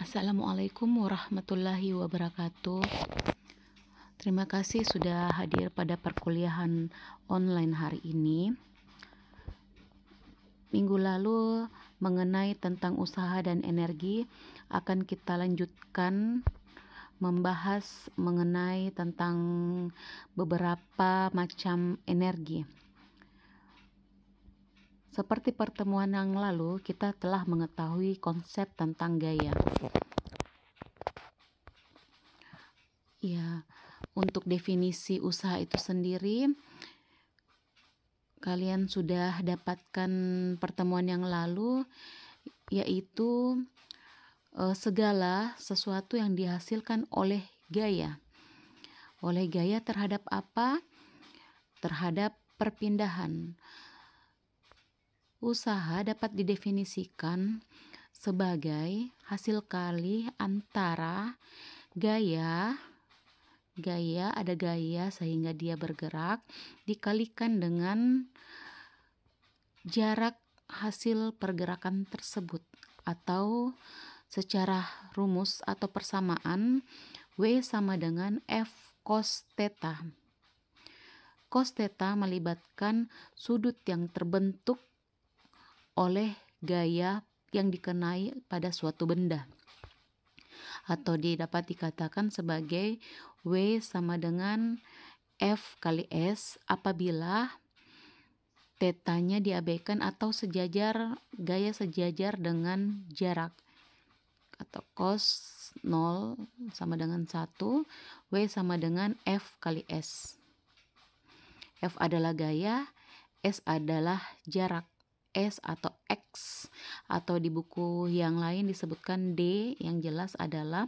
Assalamualaikum warahmatullahi wabarakatuh. Terima kasih sudah hadir pada perkuliahan online hari ini. Minggu lalu mengenai tentang usaha dan energi akan kita lanjutkan membahas mengenai tentang beberapa macam energi. Seperti pertemuan yang lalu, kita telah mengetahui konsep tentang gaya. Ya, untuk definisi usaha itu sendiri, kalian sudah dapatkan pertemuan yang lalu, yaitu segala sesuatu yang dihasilkan oleh gaya. Oleh gaya terhadap apa? Terhadap perpindahan. Usaha dapat didefinisikan sebagai hasil kali antara gaya ada gaya sehingga dia bergerak dikalikan dengan jarak hasil pergerakan tersebut, atau secara rumus atau persamaan W sama dengan F cos theta. Cos theta melibatkan sudut yang terbentuk oleh gaya yang dikenai pada suatu benda, atau dapat dikatakan sebagai W sama dengan F kali S apabila tetanya diabaikan atau gaya sejajar dengan jarak, atau cos 0 sama dengan 1, W sama dengan F kali S. F adalah gaya, S adalah jarak, S atau X, atau di buku yang lain disebutkan D, yang jelas adalah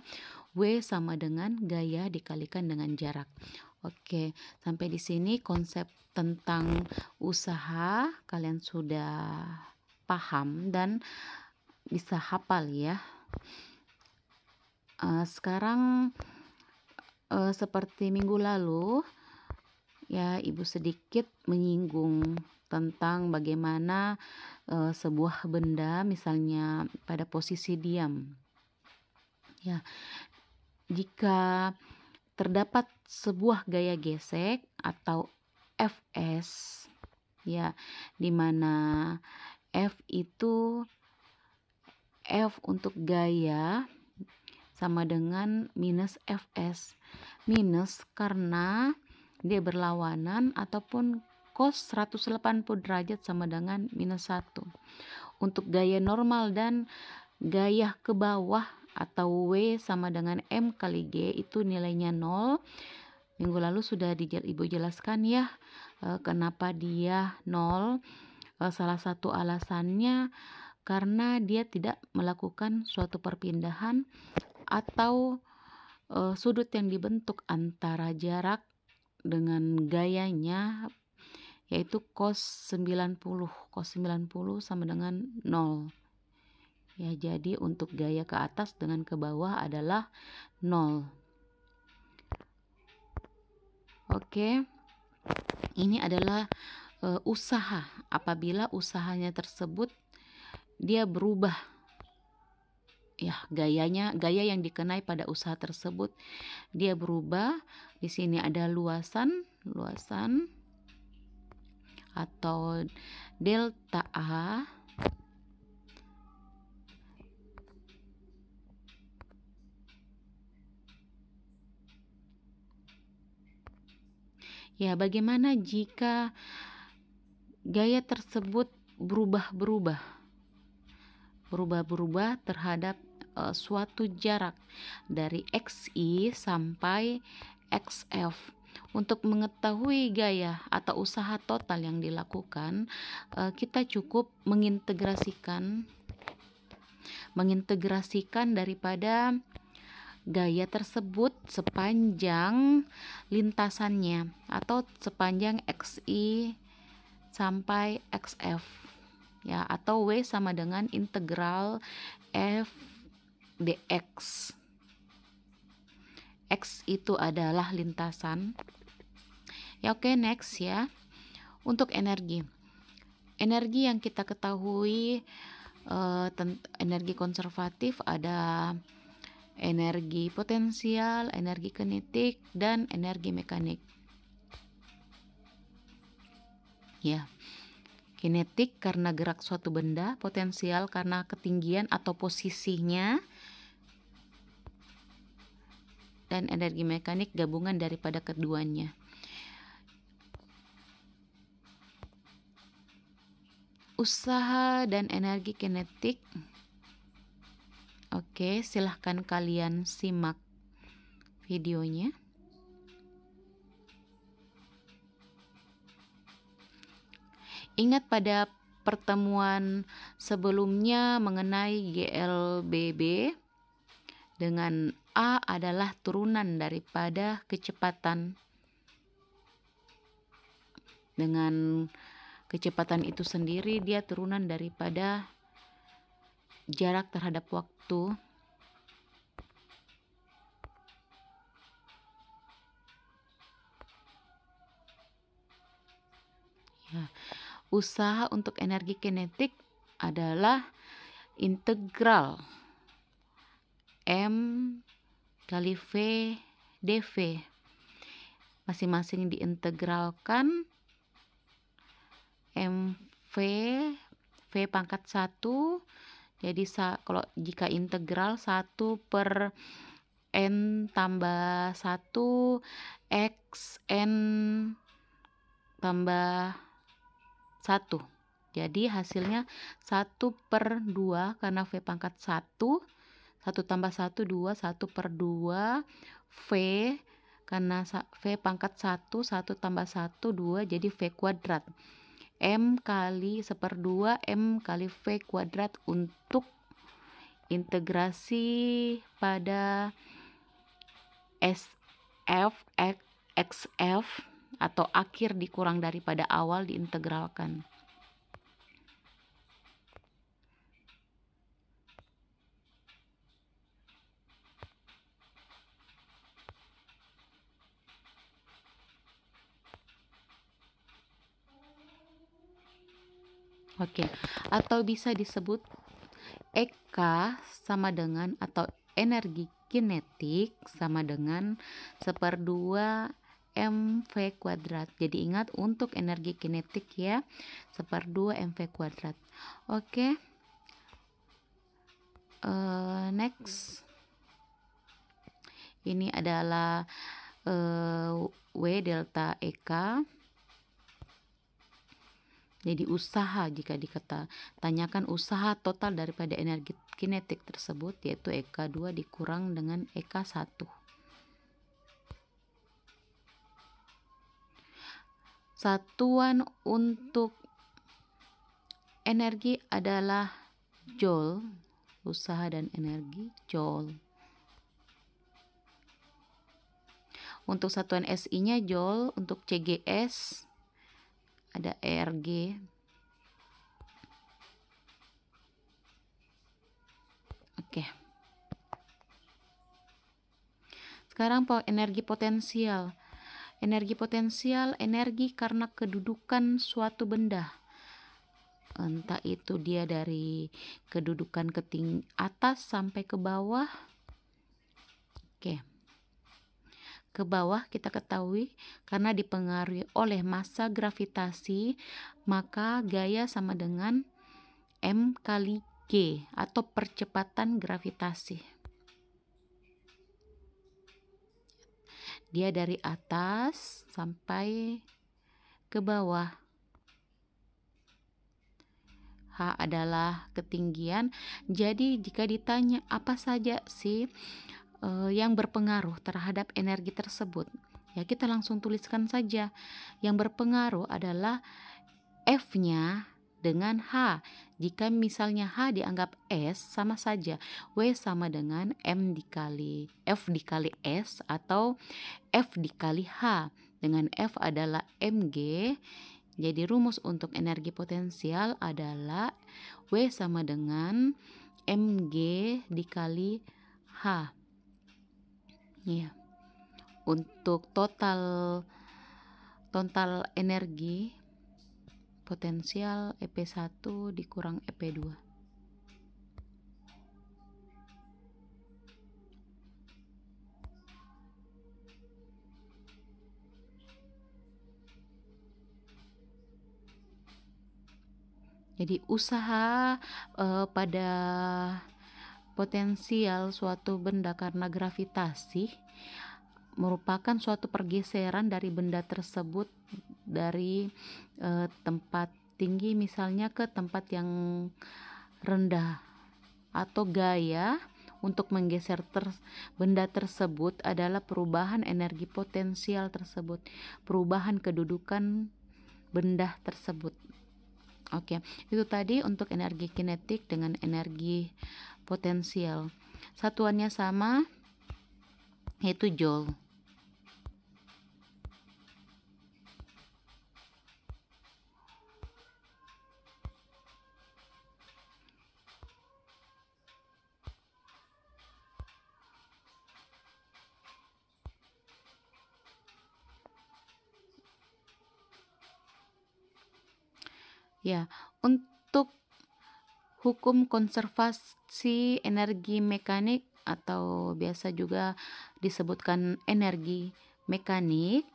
W sama dengan gaya dikalikan dengan jarak. Oke, sampai di sini konsep tentang usaha kalian sudah paham dan bisa hafal ya. Sekarang seperti minggu lalu ya, Ibu sedikit menyinggung tentang bagaimana sebuah benda misalnya pada posisi diam. Ya, jika terdapat sebuah gaya gesek atau Fs, ya, di mana F itu F untuk gaya sama dengan minus Fs. Minus karena dia berlawanan, ataupun cos 180 derajat sama dengan minus 1. Untuk gaya normal dan gaya ke bawah atau W sama dengan M kali G itu nilainya 0. Minggu lalu sudah Ibu jelaskan ya kenapa dia 0. Salah satu alasannya karena dia tidak melakukan suatu perpindahan atau sudut yang dibentuk antara jarak dengan gayanya, yaitu cos 90. Cos 90 sama dengan 0. Ya, jadi untuk gaya ke atas dengan ke bawah adalah 0. Oke. Ini adalah usaha. Apabila usahanya tersebut dia berubah. Ya, gaya yang dikenai pada usaha tersebut dia berubah. Di sini ada luasan atau delta A ya. Bagaimana jika gaya tersebut berubah terhadap suatu jarak dari XI sampai XF? Untuk mengetahui gaya atau usaha total yang dilakukan, kita cukup mengintegrasikan daripada gaya tersebut sepanjang lintasannya atau sepanjang XI sampai XF ya, atau W sama dengan integral F dx. X itu adalah lintasan ya. Oke, next ya. Untuk energi yang kita ketahui energi konservatif ada energi potensial, energi kinetik, dan energi mekanik. Ya, kinetik karena gerak suatu benda, potensial karena ketinggian atau posisinya, dan energi mekanik gabungan daripada keduanya. Usaha dan energi kinetik. Oke, silahkan kalian simak videonya. Ingat pada pertemuan sebelumnya mengenai GLBB, dengan A adalah turunan daripada kecepatan. Dengan kecepatan itu sendiri dia turunan daripada jarak terhadap waktu. Ya. Usaha untuk energi kinetik adalah integral M kali V dV. Masing-masing diintegralkan MV, V pangkat 1. Jadi kalau jika integral 1 per N tambah 1 X N tambah 1. Jadi hasilnya 1 per 2 karena V pangkat 1. 1 tambah 1, 2. 1 per 2 V karena V pangkat 1. 1 tambah 1, 2. Jadi V kuadrat. M kali 1/2 M kali V kuadrat untuk integrasi pada SF, XF atau akhir dikurang daripada awal diintegralkan. Oke, atau bisa disebut EK sama dengan atau energi kinetik sama dengan 1/2 mv kuadrat. Jadi ingat untuk energi kinetik ya, 1/2 mv kuadrat. Oke. Next. Ini adalah W delta EK. Jadi usaha, jika tanyakan usaha total daripada energi kinetik tersebut, yaitu EK2 dikurang dengan EK1. Satuan untuk energi adalah joule, usaha dan energi joule. Untuk satuan SI-nya joule, untuk CGS ada ERG. Oke. Sekarang energi potensial. Energi potensial, energi karena kedudukan suatu benda. Entah itu dia dari kedudukan atas sampai ke bawah. Oke. Ke bawah kita ketahui karena dipengaruhi oleh massa gravitasi, maka gaya sama dengan M kali G atau percepatan gravitasi. Dia dari atas sampai ke bawah. H adalah ketinggian. Jadi jika ditanya apa saja sih yang berpengaruh terhadap energi tersebut, ya kita langsung tuliskan saja. Yang berpengaruh adalah F-nya dengan H. Jika misalnya H dianggap S, sama saja W sama dengan M dikali F dikali S atau F dikali H, dengan F adalah mg. Jadi rumus untuk energi potensial adalah W sama dengan mg dikali H. Ya. Untuk total energi potensial EP1 dikurang EP2. Jadi usaha pada potensial suatu benda karena gravitasi merupakan suatu pergeseran dari benda tersebut dari tempat tinggi misalnya ke tempat yang rendah, atau gaya untuk menggeser benda tersebut adalah perubahan energi potensial tersebut, perubahan kedudukan benda tersebut. Oke, itu tadi untuk energi kinetik dengan energi potensial. Satuannya sama, yaitu joule. Ya, untuk hukum konservasi energi mekanik atau biasa juga disebutkan energi mekanik,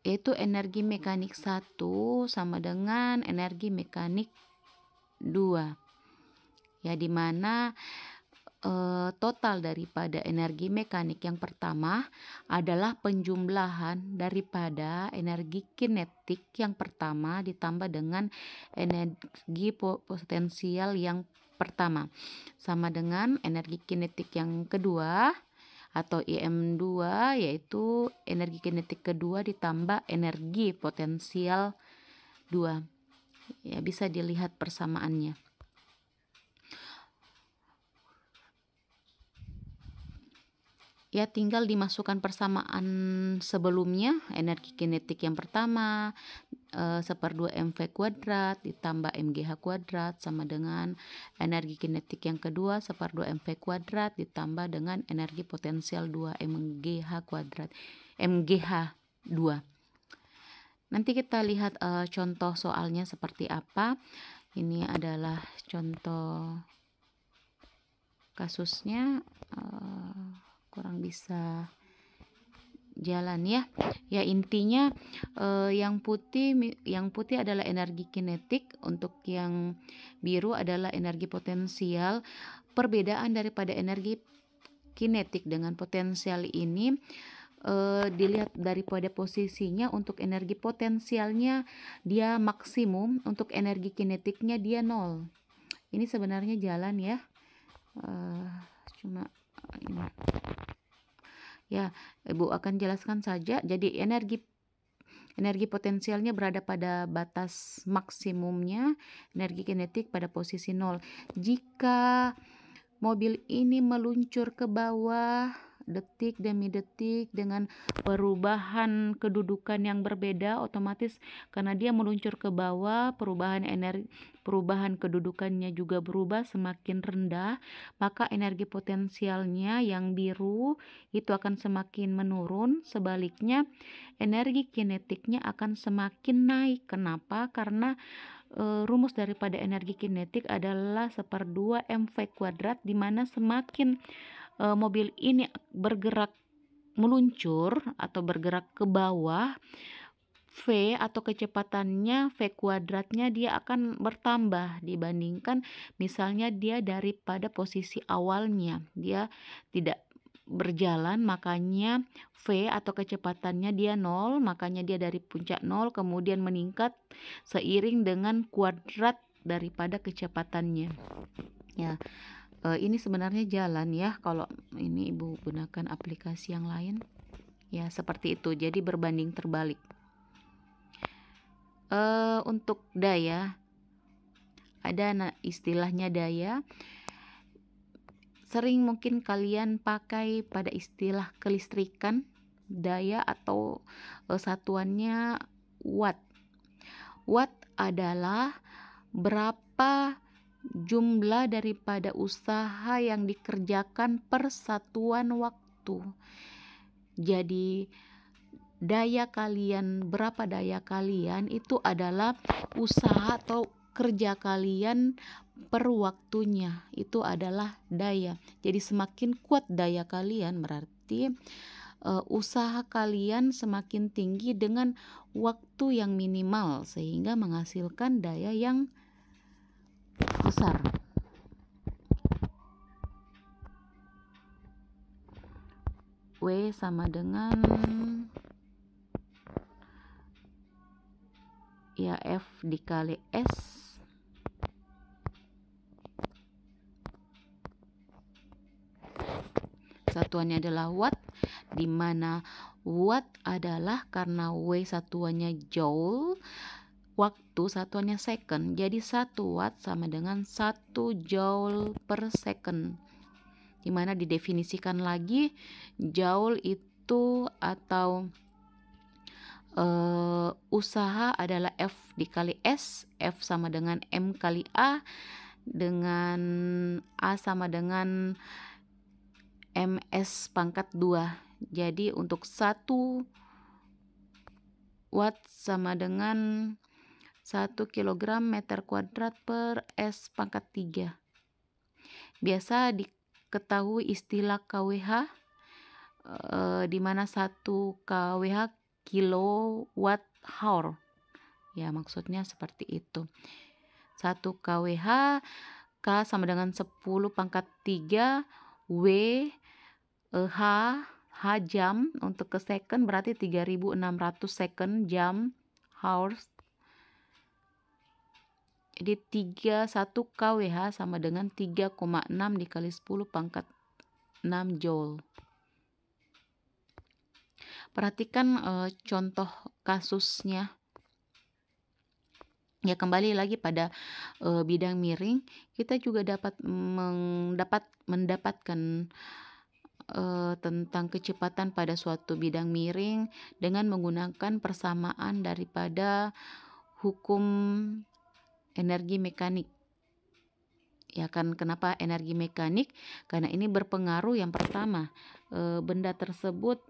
yaitu energi mekanik 1 sama dengan energi mekanik 2. Ya, dimana total daripada energi mekanik yang pertama adalah penjumlahan daripada energi kinetik yang pertama ditambah dengan energi potensial yang pertama, sama dengan energi kinetik yang kedua atau IM2, yaitu energi kinetik kedua ditambah energi potensial 2. Ya, bisa dilihat persamaannya. Ya, tinggal dimasukkan persamaan sebelumnya. Energi kinetik yang pertama 1/2 mv kuadrat ditambah mgh kuadrat sama dengan energi kinetik yang kedua 1/2 mv kuadrat ditambah dengan energi potensial 2 mgh kuadrat mgh 2. Nanti kita lihat contoh soalnya seperti apa. Ini adalah contoh kasusnya. Kurang bisa jalan ya. Ya, intinya yang putih adalah energi kinetik, untuk yang biru adalah energi potensial. Perbedaan daripada energi kinetik dengan potensial ini dilihat daripada posisinya. Untuk energi potensialnya dia maksimum, untuk energi kinetiknya dia 0. Ini sebenarnya jalan ya, cuma ini. Ya, Ibu akan jelaskan saja. Jadi energi potensialnya berada pada batas maksimumnya, energi kinetik pada posisi 0. Jika mobil ini meluncur ke bawah detik demi detik dengan perubahan kedudukan yang berbeda, otomatis karena dia meluncur ke bawah, perubahan kedudukannya juga berubah semakin rendah, maka energi potensialnya yang biru itu akan semakin menurun. Sebaliknya energi kinetiknya akan semakin naik. Kenapa? Karena rumus daripada energi kinetik adalah 1/2 mv kuadrat, di mana semakin mobil ini bergerak meluncur atau bergerak ke bawah, V atau kecepatannya V kuadratnya dia akan bertambah dibandingkan misalnya dia daripada posisi awalnya dia tidak berjalan, makanya V atau kecepatannya dia 0, makanya dia dari puncak 0 kemudian meningkat seiring dengan kuadrat daripada kecepatannya. Ya, ini sebenarnya jalan ya, kalau ini Ibu gunakan aplikasi yang lain ya seperti itu, jadi berbanding terbalik. Untuk daya, ada istilahnya daya. Sering mungkin kalian pakai pada istilah kelistrikan, daya atau satuannya watt. Watt adalah berapa jumlah daripada usaha yang dikerjakan per satuan waktu. Jadi berapa daya kalian itu adalah usaha atau kerja kalian per waktunya, itu adalah daya. Jadi semakin kuat daya kalian berarti usaha kalian semakin tinggi dengan waktu yang minimal sehingga menghasilkan daya yang besar. W sama dengan ya F dikali S satuannya adalah watt, di mana watt adalah karena W satuannya joule, waktu satuannya second. Jadi 1 watt sama dengan 1 joule per second. Di mana didefinisikan lagi joule itu atau usaha adalah F dikali S, F sama dengan M kali A, dengan A sama dengan MS pangkat 2. Jadi untuk 1 watt sama dengan 1 kg meter kuadrat per S pangkat 3. Biasa diketahui istilah kWh, di mana 1 kWh kilowatt hour. Ya, maksudnya seperti itu. 1 kWh, K sama dengan 10 pangkat 3, W, H jam, untuk ke second berarti 3600 second, jam, hours. Jadi 1 kWh sama dengan 3,6 dikali 10 pangkat 6 joule. Perhatikan contoh kasusnya. Ya, kembali lagi pada bidang miring, kita juga dapat mendapatkan tentang kecepatan pada suatu bidang miring dengan menggunakan persamaan daripada hukum energi mekanik. Ya kan, kenapa energi mekanik? Karena ini berpengaruh, yang pertama, benda tersebut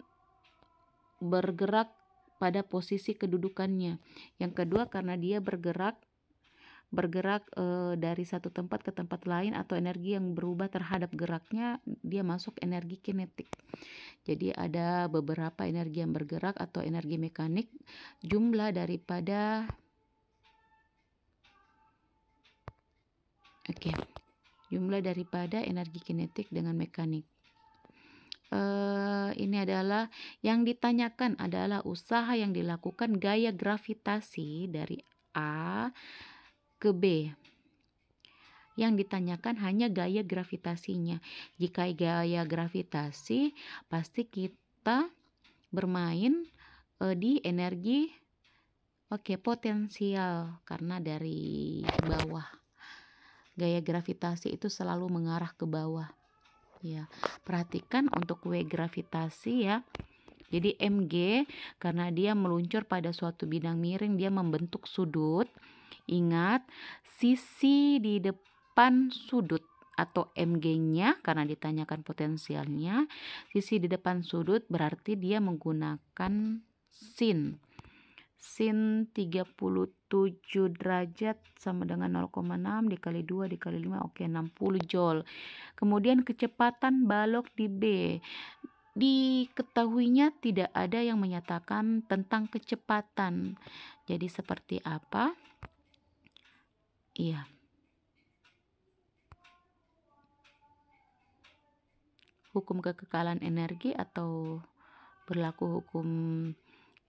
bergerak pada posisi kedudukannya. Yang kedua, karena dia bergerak dari satu tempat ke tempat lain, atau energi yang berubah terhadap geraknya, dia masuk energi kinetik. Jadi ada beberapa energi yang bergerak atau energi mekanik, jumlah daripada jumlah daripada energi kinetik dengan mekanik. Ini adalah yang ditanyakan adalah usaha yang dilakukan gaya gravitasi dari A ke B. Yang ditanyakan hanya gaya gravitasinya. Jika gaya gravitasi, pasti kita bermain di energi potensial, karena dari bawah. Gaya gravitasi itu selalu mengarah ke bawah. Ya, perhatikan untuk W gravitasi ya. Jadi mg karena dia meluncur pada suatu bidang miring, dia membentuk sudut. Ingat, sisi di depan sudut atau mg-nya karena ditanyakan potensialnya, sisi di depan sudut berarti dia menggunakan sin. Sin 37 derajat sama dengan 0,6 dikali 2 dikali 5, 60 joule. Kemudian kecepatan balok di B. Diketahuinya tidak ada yang menyatakan tentang kecepatan. Jadi seperti apa? Iya. Hukum kekekalan energi atau berlaku hukum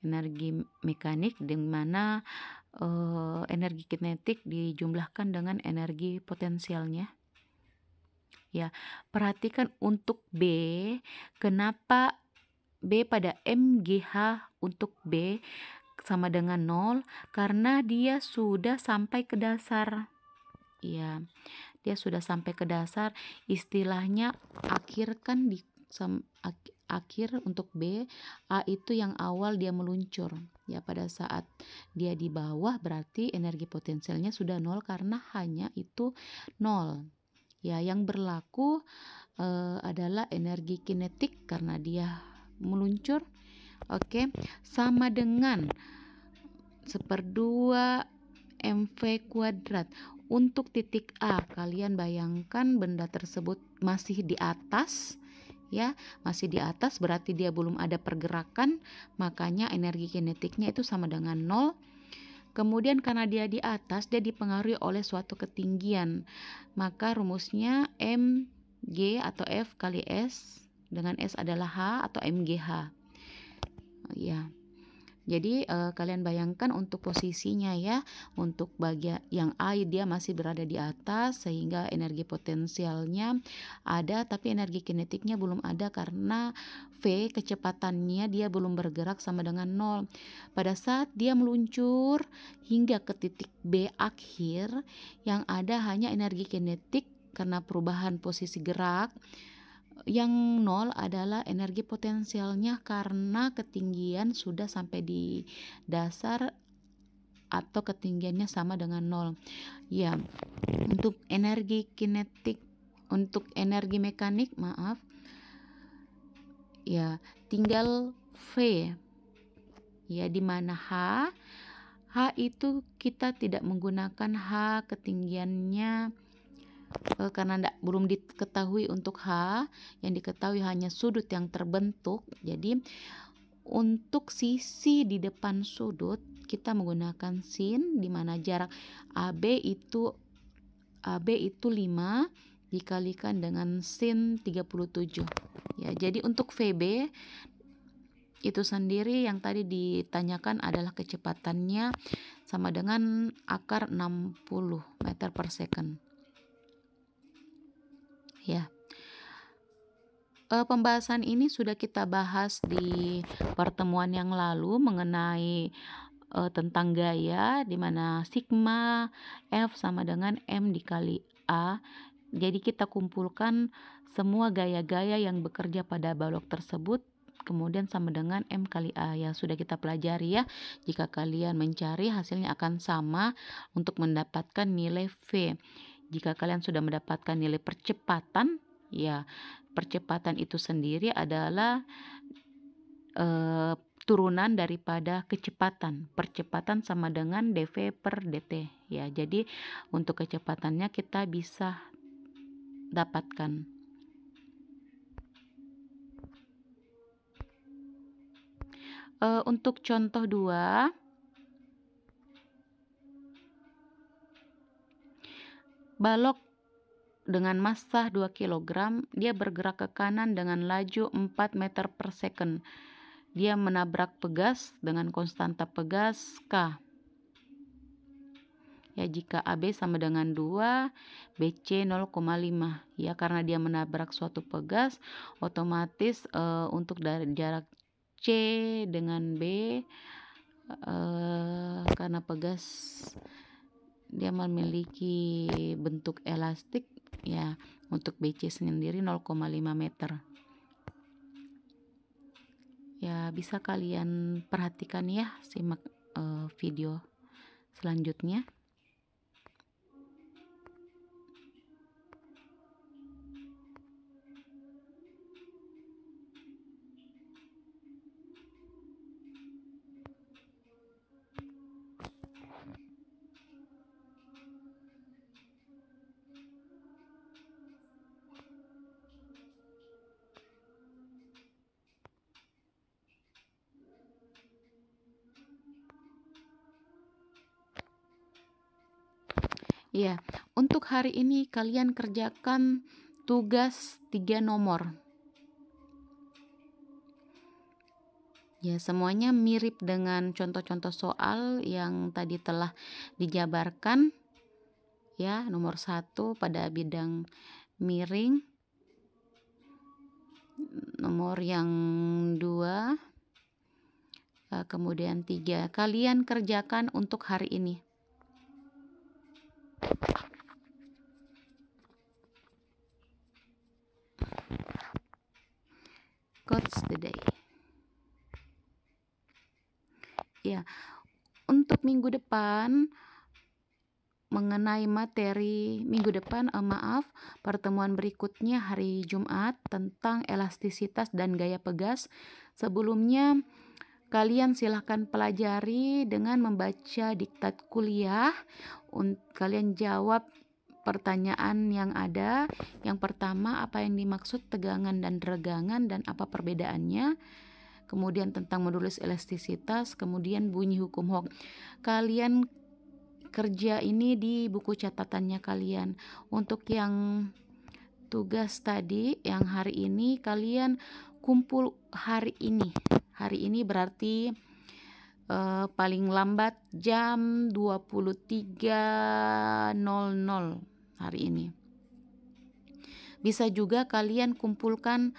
energi mekanik, di mana energi kinetik dijumlahkan dengan energi potensialnya. Ya, perhatikan untuk B, kenapa B pada MGH untuk B sama dengan 0? Karena dia sudah sampai ke dasar. Ya, dia sudah sampai ke dasar. Istilahnya akhir kan akhir untuk B, A itu yang awal dia meluncur. Ya, pada saat dia di bawah berarti energi potensialnya sudah 0 karena hanya itu 0. Ya, yang berlaku adalah energi kinetik karena dia meluncur. Sama dengan 1/2 mv kuadrat. Untuk titik A, kalian bayangkan benda tersebut masih di atas, ya, masih di atas berarti dia belum ada pergerakan, makanya energi kinetiknya itu sama dengan 0. Kemudian karena dia di atas, dia dipengaruhi oleh suatu ketinggian, maka rumusnya mg atau F kali S, dengan S adalah H atau mgh. Ya, jadi kalian bayangkan untuk posisinya ya, untuk bagian yang A dia masih berada di atas sehingga energi potensialnya ada, tapi energi kinetiknya belum ada karena V kecepatannya dia belum bergerak sama dengan 0. Pada saat dia meluncur hingga ke titik B akhir, yang ada hanya energi kinetik karena perubahan posisi gerak. Yang 0 adalah energi potensialnya karena ketinggian sudah sampai di dasar atau ketinggiannya sama dengan 0. Ya, untuk energi kinetik, untuk energi mekanik, maaf. Ya, tinggal V. Ya, di mana H itu kita tidak menggunakan H ketinggiannya karena belum diketahui untuk H, yang diketahui hanya sudut yang terbentuk. Jadi untuk sisi di depan sudut kita menggunakan sin, di mana jarak AB itu 5 dikalikan dengan sin 37. Ya, jadi untuk VB itu sendiri yang tadi ditanyakan adalah kecepatannya sama dengan akar 60 meter per second. Ya, pembahasan ini sudah kita bahas di pertemuan yang lalu mengenai tentang gaya, di mana sigma F sama dengan M dikali A. Jadi kita kumpulkan semua gaya-gaya yang bekerja pada balok tersebut, kemudian sama dengan M kali A. Ya, sudah kita pelajari ya. Jika kalian mencari, hasilnya akan sama untuk mendapatkan nilai V. Jika kalian sudah mendapatkan nilai percepatan, ya, percepatan itu sendiri adalah turunan daripada kecepatan. Percepatan sama dengan dv per dt. Ya, jadi untuk kecepatannya kita bisa dapatkan. Untuk contoh 2, balok dengan massa 2 kg, dia bergerak ke kanan dengan laju 4 meter per second. Dia menabrak pegas dengan konstanta pegas K. Ya, jika AB sama dengan 2, BC 0,5. Ya, karena dia menabrak suatu pegas, otomatis untuk dari jarak C dengan B, karena pegas dia memiliki bentuk elastik, ya, untuk BC sendiri 0,5 meter. Ya, bisa kalian perhatikan ya, simak video selanjutnya. Ya, untuk hari ini kalian kerjakan tugas 3 nomor. Ya, semuanya mirip dengan contoh-contoh soal yang tadi telah dijabarkan. Ya, nomor 1 pada bidang miring. Nomor yang 2, kemudian 3. Kalian kerjakan untuk hari ini. Quotes the day. Ya, untuk minggu depan mengenai materi minggu depan, pertemuan berikutnya hari Jumat tentang elastisitas dan gaya pegas. Sebelumnya kalian silahkan pelajari dengan membaca diktat kuliah. Kalian jawab pertanyaan yang ada. Yang pertama, apa yang dimaksud tegangan dan regangan dan apa perbedaannya? Kemudian tentang menulis elastisitas, kemudian bunyi hukum Hooke. Kalian kerja ini di buku catatannya kalian. Untuk yang tugas tadi yang hari ini, kalian kumpul hari ini. Hari ini berarti paling lambat jam 23.00 hari ini. Bisa juga kalian kumpulkan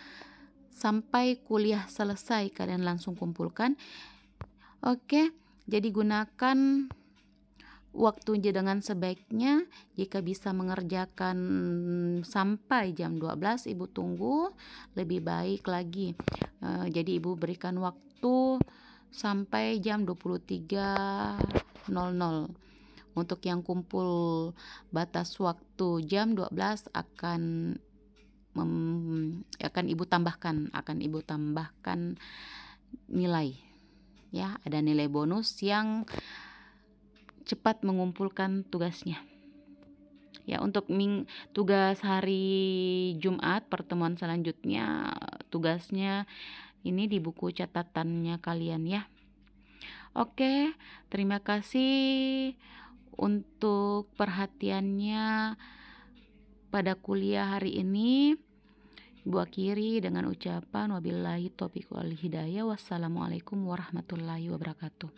sampai kuliah selesai, kalian langsung kumpulkan. Oke, jadi gunakan waktunya dengan sebaiknya. Jika bisa mengerjakan sampai jam 12, Ibu tunggu, lebih baik lagi. Jadi Ibu berikan waktu sampai jam 23.00. Untuk yang kumpul batas waktu jam 12 akan Ibu tambahkan nilai, ya, ada nilai bonus yang cepat mengumpulkan tugasnya. Ya, untuk tugas hari Jumat pertemuan selanjutnya, tugasnya ini di buku catatannya kalian ya. Oke, terima kasih untuk perhatiannya pada kuliah hari ini. Ibu akhiri dengan ucapan wabillahi taufiq wal hidayah. Wassalamualaikum warahmatullahi wabarakatuh.